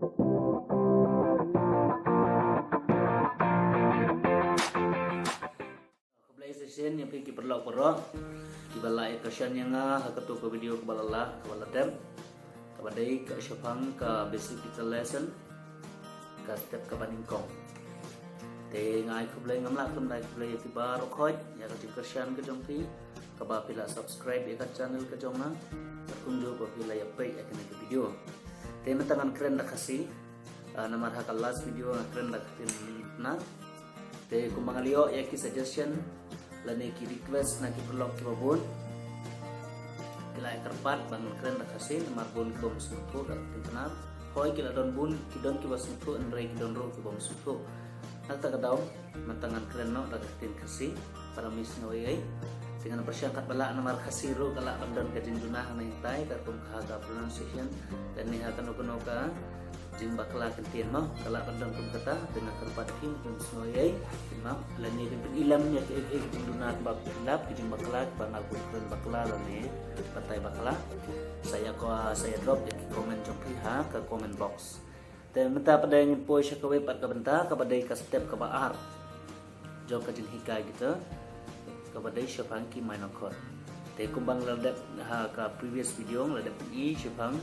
Session yang pergi perlaku perok kibala ekasyan yang hakato ke video kebala dem kabadai ke syafang ke basic kita lesson ke step ke baningkong te ngai kublai ngamla kumdai kublai tiba rokhoi ya ke ekasyan ke jongki kaba pila subscribe ya channel ke jongna terkunjung ke pila ya pay akan ke video te metangan keren dak Khasi namar hakal last video keren dak na te kumangalio ya ki suggestion lani ki request na ki perlok ki babun kilai kerpat bangun keren dak Khasi namar bun ki bom suku dak tenar hoi kila don bun ki don ki basuku andre ki don ro ki bom suku nak tak daum metangan keren no dak Khasi para mis noi dengan persyangkat bala namar Khasi ro kala bandon ka jinjunah na hitai ka tum khaga pronunciation dan ni hakan oka jing bakla kentien mah kala bandon kum kata dengan kerpat kim tum snoyai imam lani bin ilamnya ke jinjunah bab lab jing bakla bang aku keren bakla lani patai bakla saya drop di komen jongki ke comment box dan menta pada ingin poi syakawe pat ka benta ka badai ka step ka baar jong ka jing hikai gitu kabadai syafang ki minor chord te kumbang ladap ka previous video ladap i syafang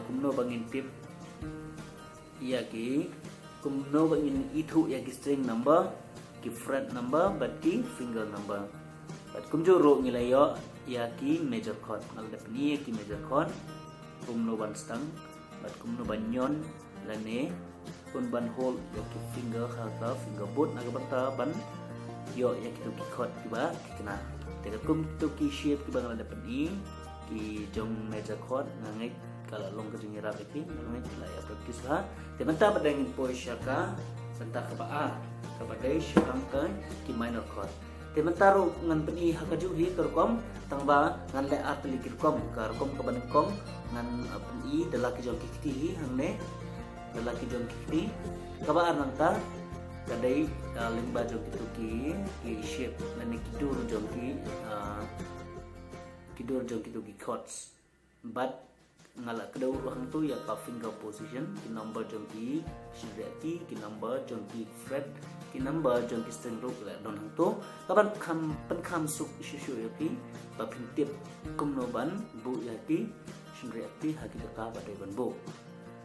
kumno bangin tip iya ki kumno bangin itu ya ki string number ki fret number but ki finger number but kumjo ro ngilayo ya ki major chord ladap ni ki major chord kumno ban sdang but kumno ban nyon lane kun ban hold ya ki finger ha finger boot na ka ban yo ya kita ki chord kiba kena teka kum tu ki shape kiba ngala dapat ni ki jong major chord ngai kalau long ke jing iarap iki ngai la ya practice ha te menta pada ngin poi syaka menta ka ba ka badai syang ke ki minor chord te menta ro ngan peni ha ka ju hi ka rukom tang ba ngan le art li ki rukom ka rukom ka ban kom ngan peni dala ki jong ki hi hangne dala ki jong ki ka ba nang ta kadai limba jong ki shape nani kidur jong ki chords but ngala kedau ruang tu ya ka finger position ki number jong ki shibati ki number jong ki fret ki number jong ki string root la don hang tu kaban kham suk shu ya ki ba pin tip kumno ban bu ya ki shibati haki ka ba dai ban bu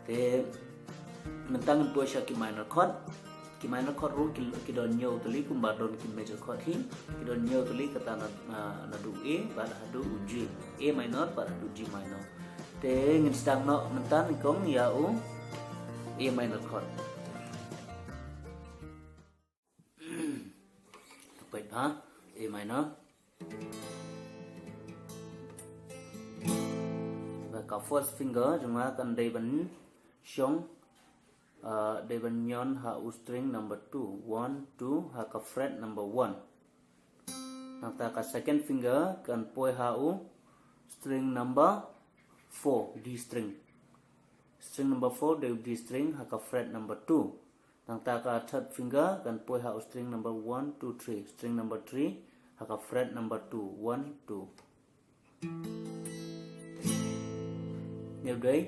te mentang po sya ki minor chord ki minor chord ru ki don nyo tuli kum ba don ki major chord hi ki don nyo tuli kata na du a ba du g a minor ba du g minor te ngin sdang no mentan kong ya u a minor chord baik ha a minor và cả first finger chúng ta cần đây bắn shong they ban nyon ha string number 2 1 2 ha ka fret number 1 nata ka second finger kan poi ha string number 4 d string number 4 de d string ha ka fret number 2 nata ka third finger kan poi ha string number 1 2 3 string number 3 ha ka fret number 2 1 2 như đấy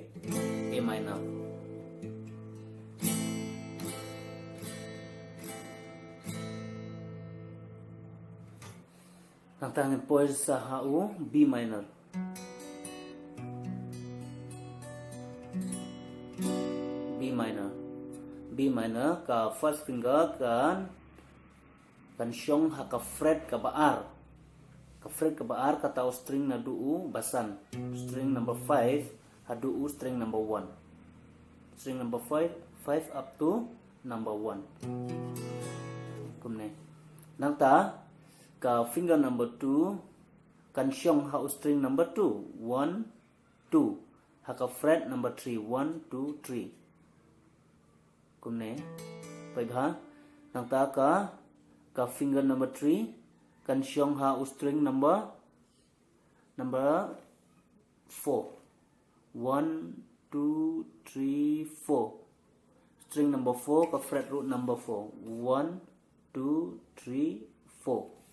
A minor tangan poi sa hau B minor B minor ka first finger kan syong ha ka fret ka baar kata string na duu basan string number 5 ha duu string number 1 string number 5 up to number 1 kumne nang ta ka finger number 2 kan syong ha string number 2 1 2 ha ka fret number 3 1 2 3 kumne pai bha nang ta ka finger number 3 kan syong ha string number 4 1 2 3 4 string number 4 ka fret root number 4 1 2 3 4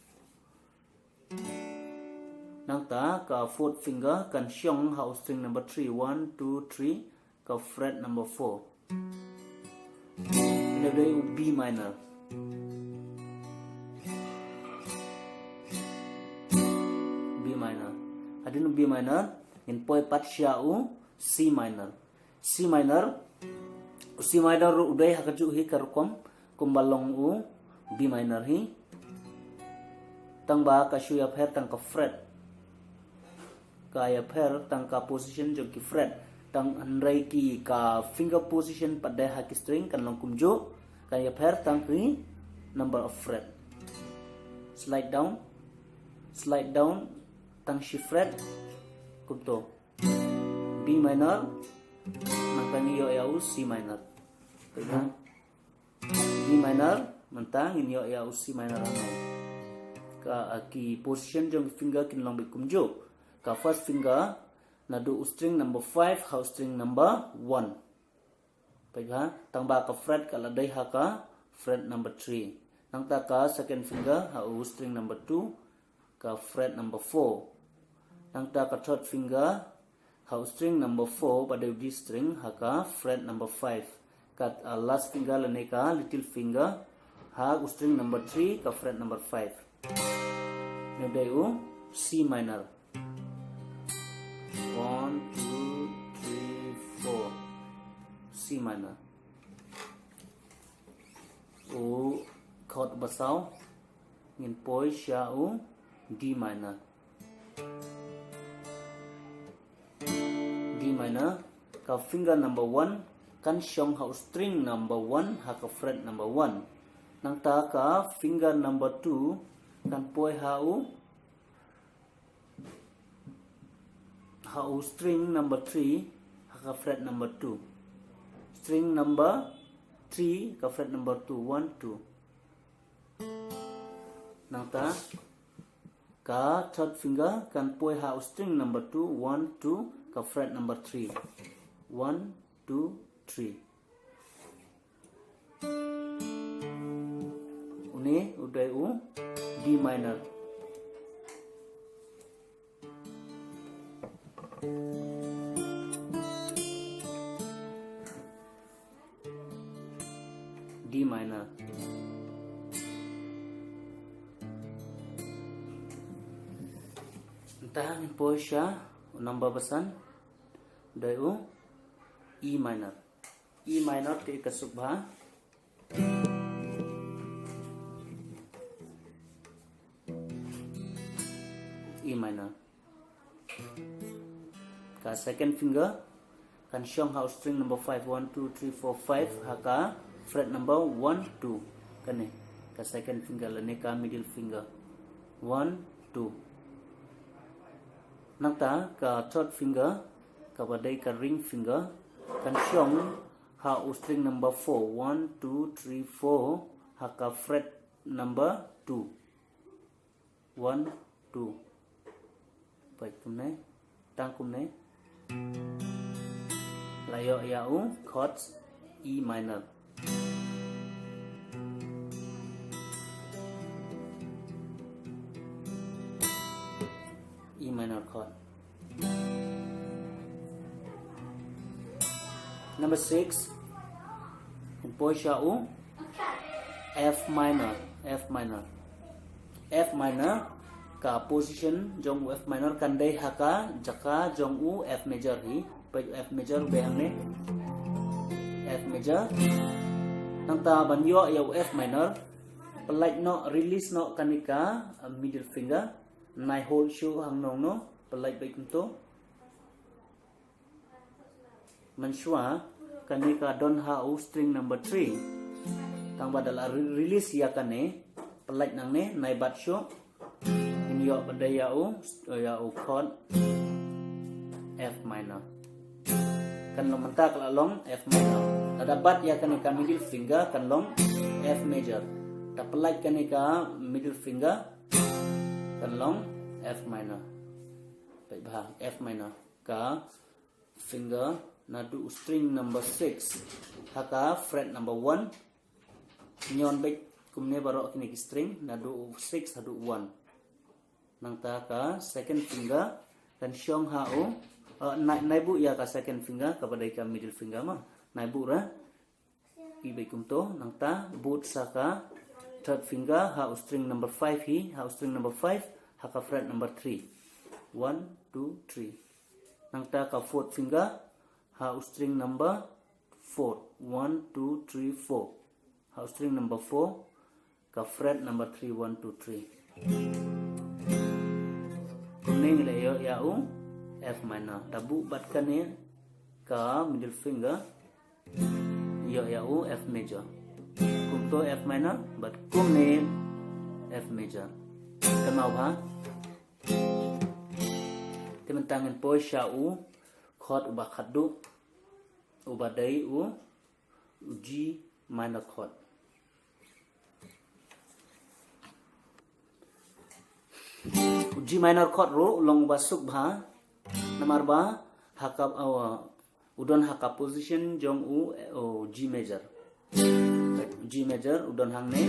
nang ta ka fourth finger kan syong ha string number 3 1 2 3 ka fret number 4. Nabday u B minor. B minor. Adin B minor in poi pat sha u C minor. C minor uday hakaju hi karukom kumbalong u B minor hi tang ba ka shu ya pher tang ka fret ka ya pher tang ka position jong ki fret tang anrai ki ka finger position pada ha ki string kan long kumjo ka ya pher tang ki number of fret. Slide down tang shi fret kumto B minor mentang yo ya u C minor. Baiklah. B minor mentang in yo ya u C minor amai. Ka ki position jong finger kin long bi kumjo. Ka first finger nadu string number 5 how string number 1. Baiklah. Tang ba ka fret ka ladai ha ka fret number 3. Nang ta ka second finger ha string number 2 ka fret number 4. Nang ta ka third finger how string number 4 pada di string haka fret number 5. Kat last finger lane ka little finger ha string number 3 ka fret number 5. Nodai u C minor. 1 2 3 4 C minor. U chord basau ngin poi sha u D minor. D minor ka finger number 1 kan shong ha string number 1 ha ka fret number 1. Nang ta ka finger number 2 kan poi ha u string number 3 ha ka fret number 2. String number 3 ka fret number 2 1 2. Nang ta ka third finger kan poi ha string number 2 1 2 ka fret number 3 1 2 3. Uni uday u D minor. D minor. Entah po siya number basan dayu E minor. E minor ke kasubha E minor. Ka second finger kan shong how string number 5 1 2 3 4 5 haka fret number 1 2 kane ka second finger lane ka middle finger 1 2. Nangta ka third finger ka badai ka ring finger kan shong ha string number 4 1 2 3 4 haka fret number 2 1 2. Baik kumne tang kumne layo yau chords E minor. E minor chord. Number 6 in Poishau F minor. F minor. F minor ka position jong F minor kan dai haka jaka jong u F major hi pai F major behang ne F major nang ta ban yo yo F minor pelai no release no kanika middle finger nai hold show hang nong no pelai bai kunto menshua kanika don ha u string number 3 tang badal release ya kane pelai nang ne nai bat show yo pada yau chord F minor kan long mentak la long F minor dapat ya kan ka middle finger kan long F major ta pelai kan ka middle finger kan long F minor baik bah F minor ka finger nadu string number 6 haka fret number 1 nyon baik kumne barok kini string nadu 6 hadu 1 nang ta ka second finger kan shong hao naibu ya ka second finger kepada ka middle finger mah naibu ra ibai kumto nang ta boot saka third finger ha string number 5 hi ha string number 5 ha ka fret number 3 1 2 3 nang ta ka fourth finger ha string number 4 1 2 3 4 ha string number 4 ka fret number 3 1 2 3 kuning le yo ya u F minor dabu bat kane ka middle finger yo ya u F major kumto F minor but kumne F major kenau ha teman tangan poi sha u chord uba khadu uba dai u G minor chord G minor chord ro long basuk bha namar ba hakap udon hakap position jong u G major G major udon hang ne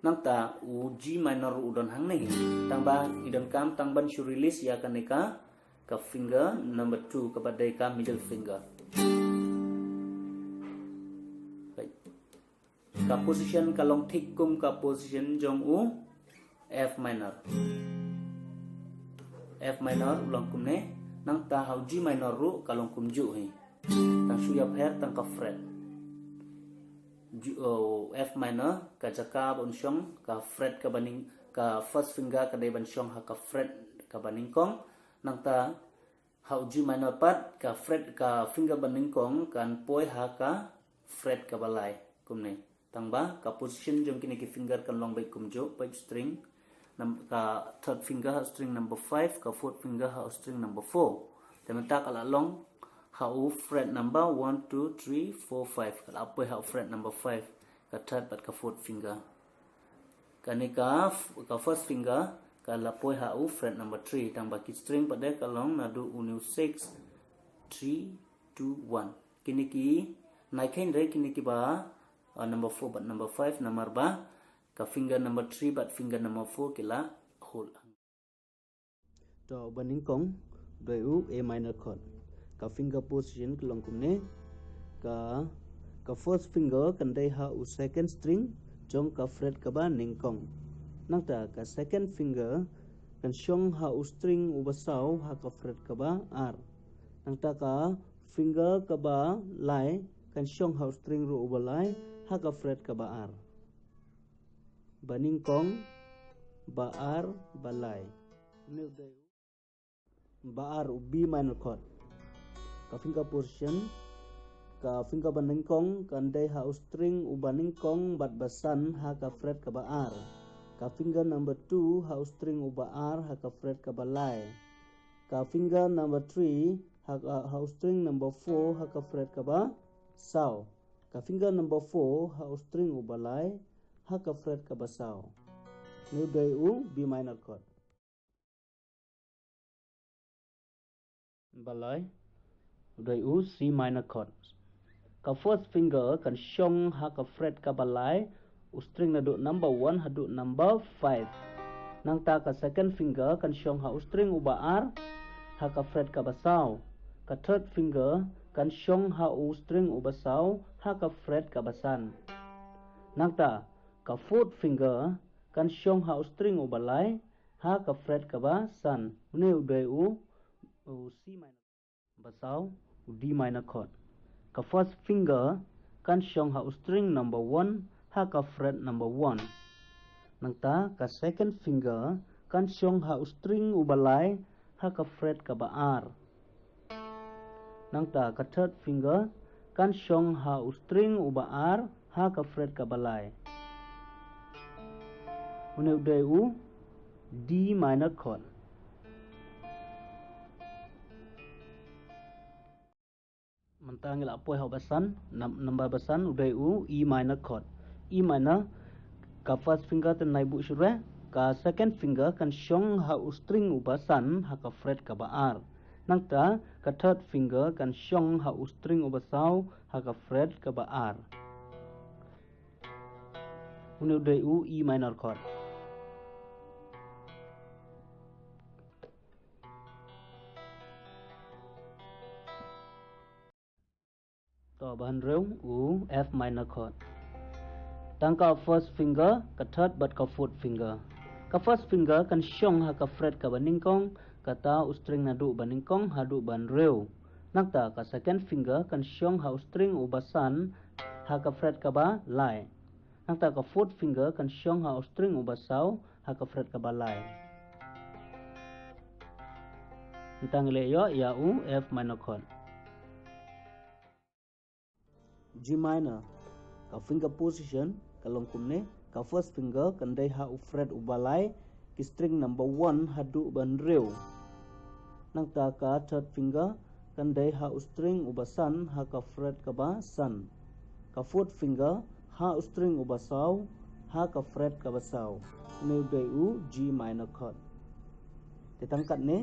nang ta u G minor udon hang ne tang ba idon kam tang ban shu release ya kaneka ka finger number 2 kepada ka middle finger ka position kalong thik kum ka position jong u F minor ulang kum ne nang ta hau G minor ru kalong kum ju hi tang shu ya pher tang ka fret F minor ka jaka bon shong ka fret ka baning ka first finger ka dai ban shong ha ka fret ka baning kong nang ta hau G minor pat ka fret ka finger baning kong kan poi ha ka fret ka balai kum ne tang ba ka position jong kini ki finger kan long bai kum jo bai string ka third finger ha string number 5 ka fourth finger ha string number 4 teman tak ala long ha fret number 1 2 3 4 5 kala apa ha fret number 5 ka third pat ka fourth finger kani ka first finger ka lapoi ha fret number 3 tang baki string pada kalong nadu unu 6 3 2 1 kini ki naikhain re kini ki ba number 4 but number 5 number ba ka finger number 3 but finger number 4 kila hold to baning kong doi u A minor chord ka finger position kelong kumne ka first finger kan dai ha u second string jong ka fret ka ba ning kong nang ta ka second finger kan shong ha u string u basau ha ka fret ka ba R nang ta ka finger ka ba lai kan shong ha string ru u balai ha ka fret ka ba R baning kong ba R balai ne dai ba R B minor chord ka finger position ka finger baning kong kan dai ha string u baning kong bat basan ha ka fret ka ba R ka finger number 2 ha string u ba R ha ka fret ka ba lai ka finger number 3 ha string number 4 ha ka fret ka ba sao ka finger number 4 ha string u ba lai ha ka fret ka ba sao ne dai u B minor chord balai dai u C minor chord ka first finger kan shong ha ka fret ka balai string na do number 1 hadu number 5 nang ta ka second finger kan shong ha string u ba R ha ka fret ka ba sao ka third finger kan shong ha string u ba sao ha ka fret ka ba san nang ta ka fourth finger kan shong ha string u balai ha ka fret ka ba san ne dai u C minor basau D minor chord ka first finger kan shong ha string number 1 ha ka fret number 1 nang ta ka second finger kan shong ha string u balai ha ka fret ka ba R nang ta ka third finger kan shong ha string u ba R ha ka fret ka balai une dai u D minor chord mentang la poi ha basan number basan udai u E minor chord E minor ka first finger ten nai bu shure ka second finger kan shong ha string u basan ha ka fret ka ba R nang ta ka third finger kan shong ha string u basau ha ka fret ka ba R une udai u E minor chord to ban reu u F minor chord. Tang ka first finger ka third but ka fourth finger. Ka first finger kan syong ha ka fret ka baningkong kata string na du baningkong ha du ban reu. Nakta ka second finger kan syong ha string u basan ha ka fret ka ba lai. Nakta ka fourth finger kan syong ha string u basau ha ka fret ka ba lai. Tang le yo ya u F minor chord. G minor ka finger position kalong kumne ka first finger kan dai ha u fret u balai ki string number 1 ha du ban reu. Nang ta ka third finger kan dai ha u string u basan ha ka fret ka ba san. Ka fourth finger ha u string u basau ha ka fret ka basau. Neu dai u G minor chord. Te tangkat ne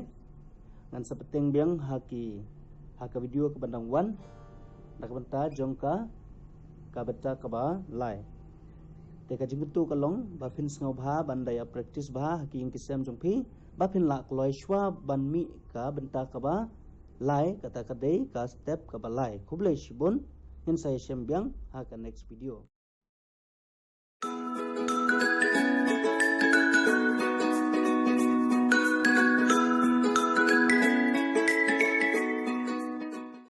ngan sapeteng biang ha ka video ka bandang 1 nak benta jong ka beta ka ba lai. Te ka jingtu kalong ba phin ngau bha bandai practice bha ki ing kisem jong phi ba phin la kloi shwa ban mi ka benta ka ba lai kata ka dei ka step ka ba lai khuble shibun in sai shem biang ha ka next video.